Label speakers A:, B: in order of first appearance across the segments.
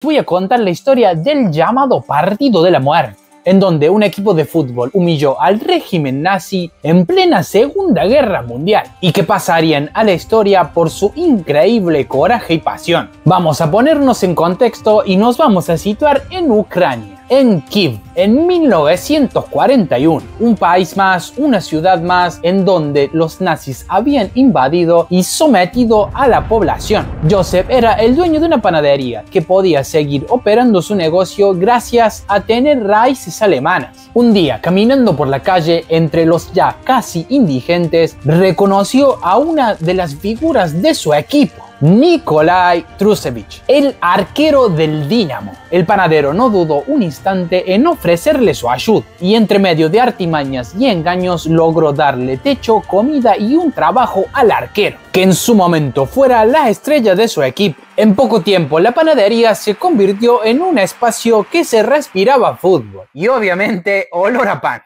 A: Voy a contar la historia del llamado Partido de la Muerte, en donde un equipo de fútbol humilló al régimen nazi en plena Segunda Guerra Mundial y que pasarían a la historia por su increíble coraje y pasión. Vamos a ponernos en contexto y nos vamos a situar en Ucrania, en Kiev, en 1941, un país más, una ciudad más, en donde los nazis habían invadido y sometido a la población. Joseph era el dueño de una panadería que podía seguir operando su negocio gracias a tener raíces alemanas. Un día, caminando por la calle entre los ya casi indigentes, reconoció a una de las figuras de su equipo, Nikolai Trusevich, el arquero del Dinamo. El panadero no dudó un instante en ofrecerle su ayuda y entre medio de artimañas y engaños logró darle techo, comida y un trabajo al arquero, que en su momento fuera la estrella de su equipo. En poco tiempo la panadería se convirtió en un espacio que se respiraba fútbol y obviamente olor a pan.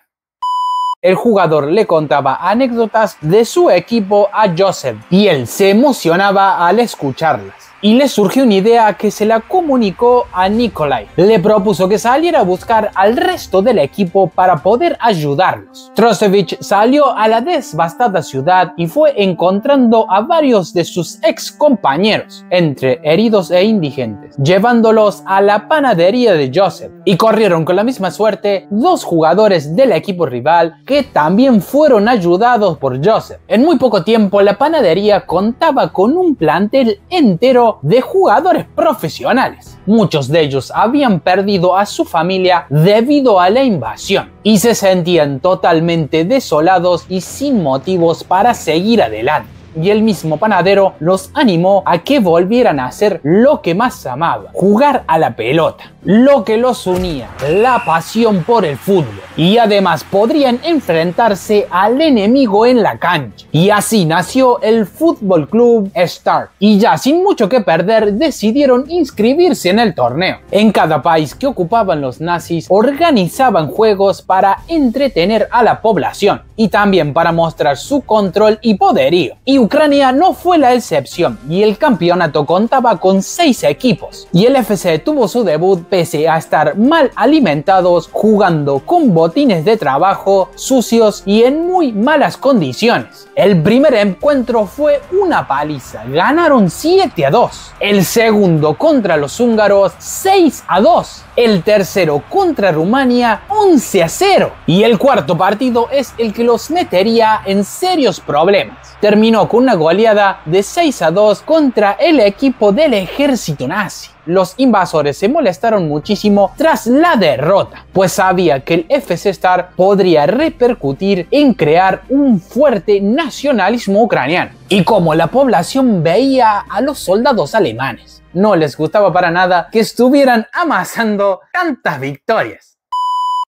A: El jugador le contaba anécdotas de su equipo a Joseph y él se emocionaba al escucharlas. Y le surgió una idea que se la comunicó a Nikolai. Le propuso que saliera a buscar al resto del equipo para poder ayudarlos. Trusevich salió a la devastada ciudad y fue encontrando a varios de sus ex compañeros, entre heridos e indigentes, llevándolos a la panadería de Joseph. Y corrieron con la misma suerte dos jugadores del equipo rival que también fueron ayudados por Joseph. En muy poco tiempo la panadería contaba con un plantel entero de jugadores profesionales. Muchos de ellos habían perdido a su familia debido a la invasión y se sentían totalmente desolados y sin motivos para seguir adelante. Y el mismo panadero los animó a que volvieran a hacer lo que más amaban, jugar a la pelota, lo que los unía, la pasión por el fútbol, y además podrían enfrentarse al enemigo en la cancha. Y así nació el Fútbol Club Start, y ya sin mucho que perder decidieron inscribirse en el torneo. En cada país que ocupaban los nazis organizaban juegos para entretener a la población y también para mostrar su control y poderío. Y Ucrania no fue la excepción, y el campeonato contaba con 6 equipos, y el FC tuvo su debut pese a estar mal alimentados, jugando con botines de trabajo sucios y en muy malas condiciones. El primer encuentro fue una paliza, ganaron 7-2, el segundo contra los húngaros 6-2, el tercero contra Rumania 11-0 y el cuarto partido es el que los metería en serios problemas. Terminó con una goleada de 6-2 contra el equipo del ejército nazi. Los invasores se molestaron muchísimo tras la derrota, pues sabía que el FC Star podría repercutir en crear un fuerte nacionalismo ucraniano. Y como la población veía a los soldados alemanes, no les gustaba para nada que estuvieran amasando tantas victorias.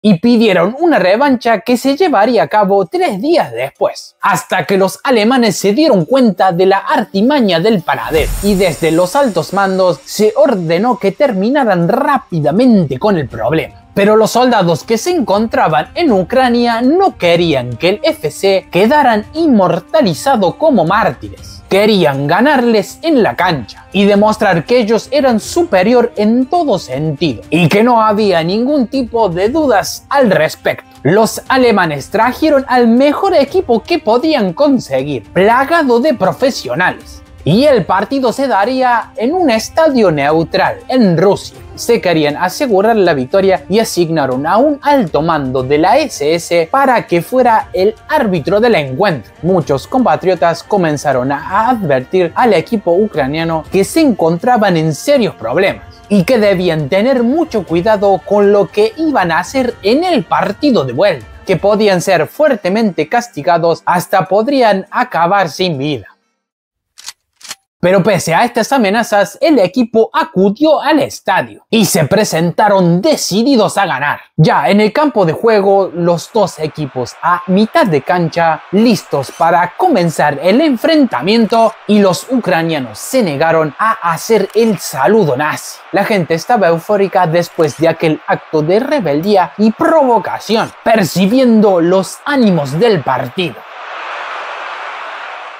A: Y pidieron una revancha que se llevaría a cabo 3 días después, hasta que los alemanes se dieron cuenta de la artimaña del panadero y desde los altos mandos se ordenó que terminaran rápidamente con el problema. Pero los soldados que se encontraban en Ucrania no querían que el FC quedaran inmortalizado como mártires. Querían ganarles en la cancha y demostrar que ellos eran superior en todo sentido y que no había ningún tipo de dudas al respecto. Los alemanes trajeron al mejor equipo que podían conseguir, plagado de profesionales. Y el partido se daría en un estadio neutral, en Rusia. Se querían asegurar la victoria y asignaron a un alto mando de la SS para que fuera el árbitro del encuentro. Muchos compatriotas comenzaron a advertir al equipo ucraniano que se encontraban en serios problemas y que debían tener mucho cuidado con lo que iban a hacer en el partido de vuelta, que podían ser fuertemente castigados hasta podrían acabar sin vida. Pero pese a estas amenazas, el equipo acudió al estadio y se presentaron decididos a ganar. Ya en el campo de juego, los dos equipos a mitad de cancha, listos para comenzar el enfrentamiento, y los ucranianos se negaron a hacer el saludo nazi. La gente estaba eufórica después de aquel acto de rebeldía y provocación, percibiendo los ánimos del partido.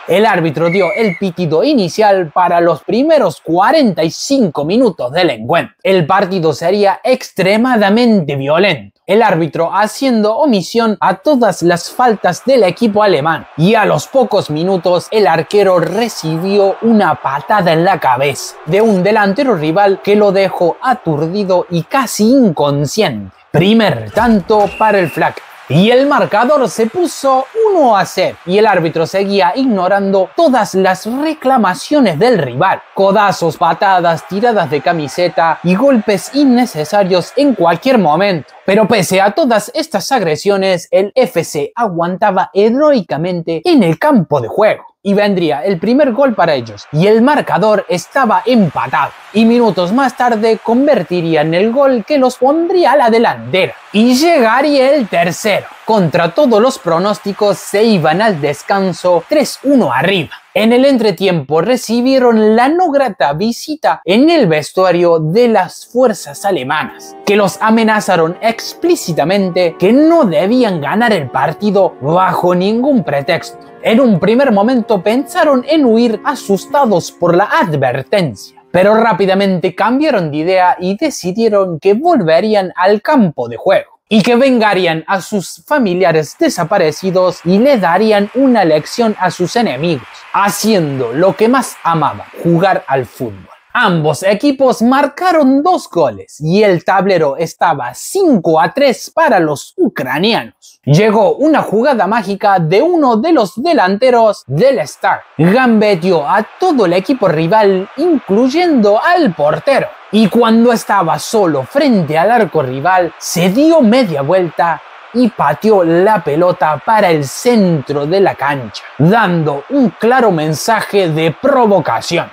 A: El árbitro dio el pitido inicial para los primeros 45 minutos del encuentro. El partido sería extremadamente violento, el árbitro haciendo omisión a todas las faltas del equipo alemán, y a los pocos minutos el arquero recibió una patada en la cabeza de un delantero rival que lo dejó aturdido y casi inconsciente. Primer tanto para el flaco. Y el marcador se puso 1-0 y el árbitro seguía ignorando todas las reclamaciones del rival. Codazos, patadas, tiradas de camiseta y golpes innecesarios en cualquier momento. Pero pese a todas estas agresiones, el FC aguantaba heroicamente en el campo de juego. Y vendría el primer gol para ellos, y el marcador estaba empatado. Y minutos más tarde convertirían el gol que los pondría a la delantera. Y llegaría el tercero. Contra todos los pronósticos se iban al descanso 3-1 arriba. En el entretiempo recibieron la no grata visita en el vestuario de las fuerzas alemanas, que los amenazaron explícitamente que no debían ganar el partido bajo ningún pretexto. En un primer momento pensaron en huir asustados por la advertencia, pero rápidamente cambiaron de idea y decidieron que volverían al campo de juego y que vengarían a sus familiares desaparecidos y le darían una lección a sus enemigos, haciendo lo que más amaban, jugar al fútbol. Ambos equipos marcaron 2 goles y el tablero estaba 5-3 para los ucranianos. Llegó una jugada mágica de uno de los delanteros del Star. Gambeteó a todo el equipo rival, incluyendo al portero. Y cuando estaba solo frente al arco rival, se dio media vuelta y pateó la pelota para el centro de la cancha, dando un claro mensaje de provocación,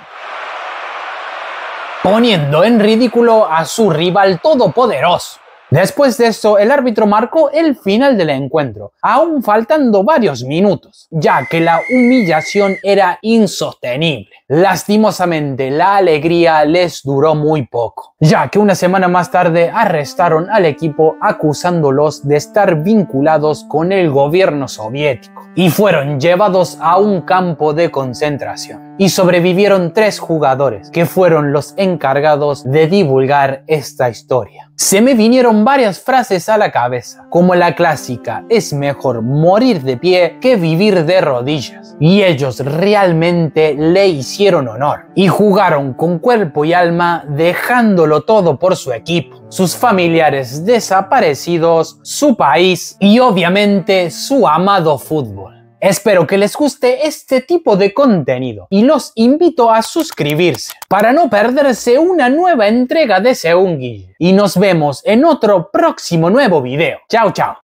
A: poniendo en ridículo a su rival todopoderoso. Después de esto, el árbitro marcó el final del encuentro, aún faltando varios minutos, ya que la humillación era insostenible. Lastimosamente, la alegría les duró muy poco, ya que una semana más tarde arrestaron al equipo acusándolos de estar vinculados con el gobierno soviético y fueron llevados a un campo de concentración. Y sobrevivieron 3 jugadores, que fueron los encargados de divulgar esta historia. Se me vinieron varias frases a la cabeza, como la clásica: es mejor morir de pie que vivir de rodillas. Y ellos realmente le hicieron honor y jugaron con cuerpo y alma, dejándolo todo por su equipo, sus familiares desaparecidos, su país y obviamente su amado fútbol. Espero que les guste este tipo de contenido y los invito a suscribirse para no perderse una nueva entrega de Según Guille. Y nos vemos en otro próximo nuevo video. Chao, chao.